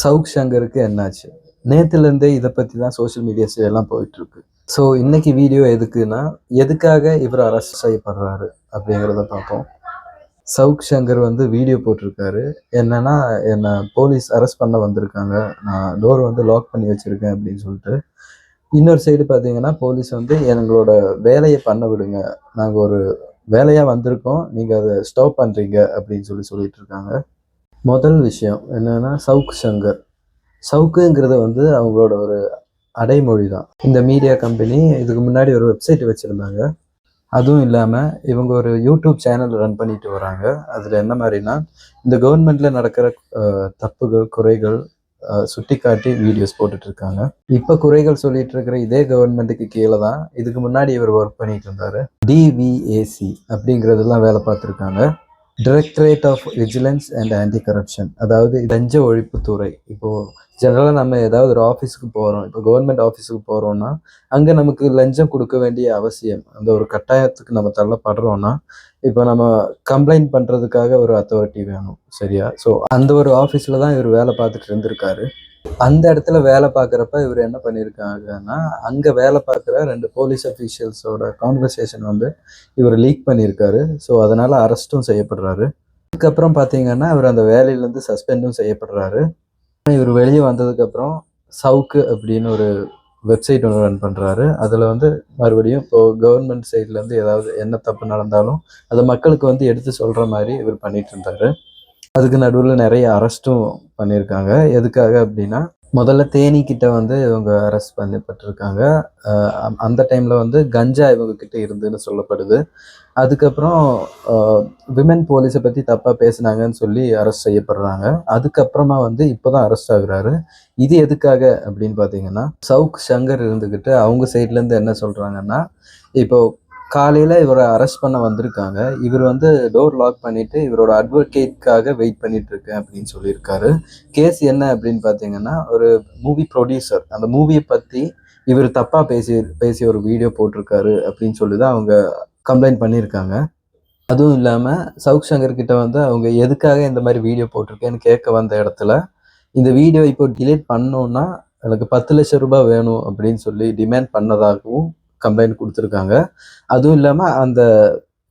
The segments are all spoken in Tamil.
சவுக் சங்கருக்கு என்னாச்சு? நேத்துலேருந்தே இத பத்தி தான் சோஷியல் மீடியாஸ் எல்லாம் போயிட்டுருக்கு. ஸோ இன்னைக்கு வீடியோ எதுக்குன்னா, எதுக்காக இவர் அரெஸ்ட் செய்யப்படுறாரு அப்படிங்கிறத பார்ப்போம். சவுக் சங்கர் வந்து வீடியோ போட்டிருக்காரு. என்னன்னா, என்ன போலீஸ் அரெஸ்ட் பண்ண வந்திருக்காங்க. நான் டோர் வந்து லாக் பண்ணி வச்சிருக்கேன் அப்படின்னு சொல்லிட்டு. இன்னொரு சைடு பார்த்தீங்கன்னா, போலீஸ் வந்து எங்களோட வேலைய பண்ண விடுங்க. நாங்க ஒரு வேலையா வந்திருக்கோம். நீங்க அத ஸ்டாப் பண்றீங்க அப்படின்னு சொல்லிட்டு இருக்காங்க. முதல் விஷயம் என்னன்னா, சவுக் சங்கர். சவுக்குங்கிறது வந்து அவங்களோட ஒரு அடைமொழி தான். இந்த மீடியா கம்பெனி இதுக்கு முன்னாடி ஒரு வெப்சைட் வச்சிருந்தாங்க. அதுவும் இல்லாம இவங்க ஒரு யூடியூப் சேனல் ரன் பண்ணிட்டு வராங்க. அதுல என்ன மாரின்னா, இந்த கவர்மெண்ட்ல நடக்கிற தப்புகள், குறைகள் சுட்டிக்காட்டி வீடியோஸ் போட்டுட்டு இருக்காங்க. இப்ப குறைகள் சொல்லிட்டு இருக்கிற இதே கவர்மெண்ட்டுக்கு கீழ தான் இதுக்கு முன்னாடி இவர் ஒர்க் பண்ணிட்டு இருந்தாரு. DVAC அப்படிங்கிறதெல்லாம் வேலை பார்த்துருக்காங்க. Directorate of vigilance and anti corruption, அதாவது லஞ்ச ஒழிப்புத்துறை. இப்போ ஜெனரலாக நம்ம ஏதாவது ஒரு ஆஃபீஸுக்கு போகிறோம், இப்போ கவர்மெண்ட் ஆஃபீஸுக்கு போகிறோம்னா அங்கே நமக்கு லஞ்சம் கொடுக்க வேண்டிய அவசியம், அந்த ஒரு கட்டாயத்துக்கு நம்ம தள்ளப்படுறோம்னா இப்போ நம்ம கம்ப்ளைண்ட் பண்ணுறதுக்காக ஒரு அத்தாரிட்டி வேணும், சரியா? ஸோ அந்த ஒரு ஆஃபீஸில் தான் இவர் வேலை பார்த்துட்டு இருந்திருக்காரு. அந்த இடத்துல வேலை பார்க்குறப்ப இவர் என்ன பண்ணியிருக்காங்கன்னா, அங்கே வேலை பார்க்குற 2 போலீஸ் அஃபீஷியல்ஸோட கான்வர்சேஷன் வந்து இவர் லீக் பண்ணியிருக்காரு. ஸோ அதனால் அரெஸ்ட்டும் செய்யப்படுறாரு. அதுக்கப்புறம் பார்த்தீங்கன்னா, இவர் அந்த வேலையிலேருந்து சஸ்பெண்டும் செய்யப்படுறாரு. இவர் வெளியே வந்ததுக்கப்புறம் சவுக்கு அப்படின்னு ஒரு வெப்சைட் ஒன்று ரன் பண்ணுறாரு. அதில் வந்து மறுபடியும் இப்போ கவர்மெண்ட் சைட்லேருந்து ஏதாவது என்ன தப்பு நடந்தாலும் அதை மக்களுக்கு வந்து எடுத்து சொல்கிற மாதிரி இவர் பண்ணிட்டு இருந்தார். அதுக்கு நடுவில் நிறைய அரெஸ்ட்டும் பண்ணியிருக்காங்க. எதுக்காக அப்படின்னா, முதல்ல தேனி கிட்ட வந்து இவங்க அரெஸ்ட் பண்ணப்பட்டிருக்காங்க. அந்த டைமில் வந்து கஞ்சா இவங்க கிட்ட இருந்துன்னு சொல்லப்படுது. அதுக்கப்புறம் விமென் போலீஸை பற்றி தப்பாக பேசுனாங்கன்னு சொல்லி அரெஸ்ட் செய்யப்படுறாங்க. அதுக்கப்புறமா வந்து இப்போ தான் அரெஸ்ட் ஆகுறாரு. இது எதுக்காக அப்படின்னு பார்த்தீங்கன்னா, சவுக் சங்கர் இருந்துக்கிட்டு அவங்க சைட்லேருந்து என்ன சொல்கிறாங்கன்னா, இப்போ காலையில் இவரை அரெஸ்ட் பண்ண வந்திருக்காங்க. இவர் வந்து டோர் லாக் பண்ணிவிட்டு இவரோட அட்வொகேட்காக வெயிட் பண்ணிட்டு இருக்கேன் அப்படின்னு சொல்லியிருக்காரு. கேஸ் என்ன அப்படின்னு பார்த்தீங்கன்னா, ஒரு மூவி ப்ரொடியூசர் அந்த மூவியை பற்றி இவர் தப்பாக பேசி ஒரு வீடியோ போட்டிருக்காரு அப்படின்னு சொல்லி தான் அவங்க கம்ப்ளைண்ட் பண்ணியிருக்காங்க. அதுவும் இல்லாமல் சவுக் சங்கர் கிட்ட வந்து அவங்க எதுக்காக இந்த மாதிரி வீடியோ போட்டிருக்கேன்னு கேட்க வந்த இடத்துல, இந்த வீடியோ இப்போ டிலீட் பண்ணோன்னா எனக்கு 10 லட்சம் ரூபாய் வேணும் அப்படின்னு சொல்லி டிமாண்ட் பண்ணதாகவும் கம்ப்ளைண்ட் கொடுத்துருக்காங்க. அதுவும் இல்லாமல் அந்த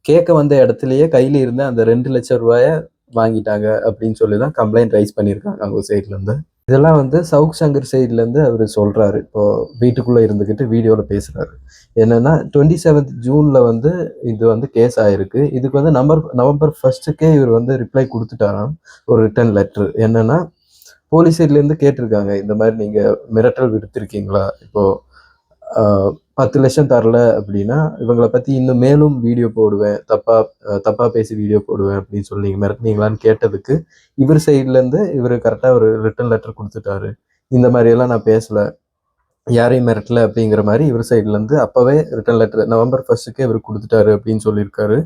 கேட்க வந்த இடத்துலயே கையில் இருந்த அந்த 2 லட்சம் ரூபாயை வாங்கிட்டாங்க அப்படின்னு சொல்லி தான் கம்ப்ளைண்ட் ரைஸ் பண்ணியிருக்காங்க அவங்க சைட்லேருந்து. இதெல்லாம் வந்து சவுக் சங்கர் சைட்லேருந்து அவர் சொல்கிறாரு. இப்போ வீட்டுக்குள்ளே இருந்துக்கிட்டு வீடியோவில் பேசுகிறாரு. என்னென்னா 27th ஜூனில் வந்து இது வந்து கேஸ் ஆகிருக்கு. இதுக்கு வந்து நவம்பர் 1 இவர் வந்து ரிப்ளை கொடுத்துட்டாராம், ஒரு ரிட்டன் லெட்ரு. என்னென்னா, போலீஸ் சைட்லேருந்து கேட்டிருக்காங்க, இந்த மாதிரி நீங்கள் மிரட்டல் விடுத்திருக்கீங்களா? இப்போது 10 லட்சம் தரல அப்படின்னா இவங்களை பற்றி இன்னும் மேலும் வீடியோ போடுவேன், தப்பாக பேசி வீடியோ போடுவேன் அப்படின்னு சொல்லி நீங்கள் மிரட்டினீங்களான்னு கேட்டதுக்கு இவர் சைட்லேருந்து இவர் கரெக்டாக ஒரு ரிட்டன் லெட்டர் கொடுத்துட்டாரு. இந்த மாதிரியெல்லாம் நான் பேசலை, யாரையும் மிரட்டல அப்படிங்கிற மாதிரி இவர் சைட்லேருந்து அப்போவே ரிட்டன் லெட்டர் நவம்பர் 1 இவர் கொடுத்துட்டாரு அப்படின்னு சொல்லியிருக்காரு.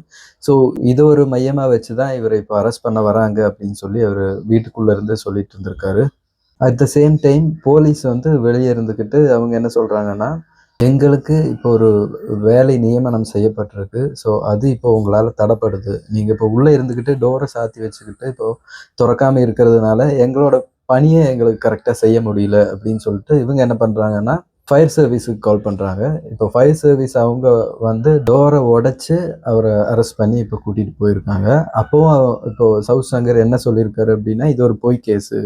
ஸோ இதை ஒரு மையமாக வச்சு தான் இவரை இப்போ அரெஸ்ட் பண்ண வராங்க அப்படின்னு சொல்லி அவர் வீட்டுக்குள்ளே இருந்து சொல்லிட்டு இருந்திருக்காரு. At the same time police வந்து வெளியே இருந்துக்கிட்டு அவங்க என்ன சொல்கிறாங்கன்னா, எங்களுக்கு இப்போ ஒரு வேலை நியமனம் செய்யப்பட்டிருக்கு. ஸோ அது இப்போ உங்களால் தடைப்படுது. நீங்கள் இப்போ உள்ளே இருந்துக்கிட்டு டோரை சாத்தி வச்சுக்கிட்டு இப்போ திறக்காமல் இருக்கிறதுனால எங்களோட பணியை எங்களுக்கு கரெக்டாக செய்ய முடியல அப்படின்னு சொல்லிட்டு இவங்க என்ன பண்ணுறாங்கன்னா, ஃபயர் சர்வீஸுக்கு கால் பண்ணுறாங்க. இப்போ ஃபயர் சர்வீஸ் அவங்க வந்து டோரை உடைச்சு அவரை அரெஸ்ட் பண்ணி இப்போ கூட்டிகிட்டு போயிருக்காங்க. அப்போவும் இப்போ சவுக் சங்கர் என்ன சொல்லியிருக்காரு அப்படின்னா, இது ஒரு பொய் கேஸு,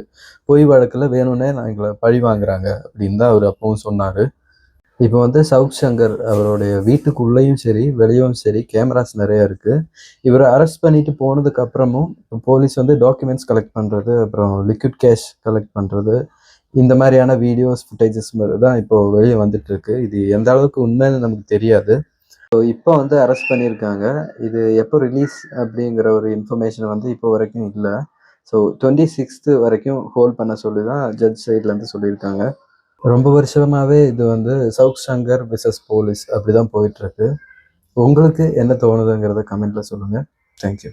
பொய் வழக்கில் வேணும்னே எங்களை பழி வாங்குறாங்க அப்படின்னு தான் அவர் அப்பவும் சொன்னார். இப்போ வந்து சவுக் சங்கர் அவருடைய வீட்டுக்குள்ளேயும் சரி வெளியும் சரி கேமராஸ் நிறைய இருக்குது. இவரை அரெஸ்ட் பண்ணிட்டு போனதுக்கு அப்புறமும் போலீஸ் வந்து டாக்குமெண்ட்ஸ் கலெக்ட் பண்ணுறது, அப்புறம் லிக்விட் கேஷ் கலெக்ட் பண்ணுறது, இந்த மாதிரியான வீடியோஸ் ஃபுட்டேஜஸ் தான் இப்போ வெளியே வந்துட்டு இருக்கு. இது எந்த அளவுக்கு உண்மைன்னு நமக்கு தெரியாது. ஸோ இப்போ வந்து அரெஸ்ட் பண்ணியிருக்காங்க. இது எப்போ ரிலீஸ் அப்படிங்கிற ஒரு இன்ஃபர்மேஷன் வந்து இப்போ வரைக்கும் இல்லை. ஸோ 26th வரைக்கும் ஹோல்ட் பண்ண சொல்லி தான் ஜட்ஜ் சைட்லேருந்து சொல்லியிருக்காங்க. ரொம்ப வருஷமாவே இது வந்து சவுக் சங்கர் விசஸ் போலீஸ் அப்படிதான் போயிட்டு இருக்கு. உங்களுக்கு என்ன தோணுதுங்கிறத கமெண்ட்ல சொல்லுங்க. தேங்க்யூ.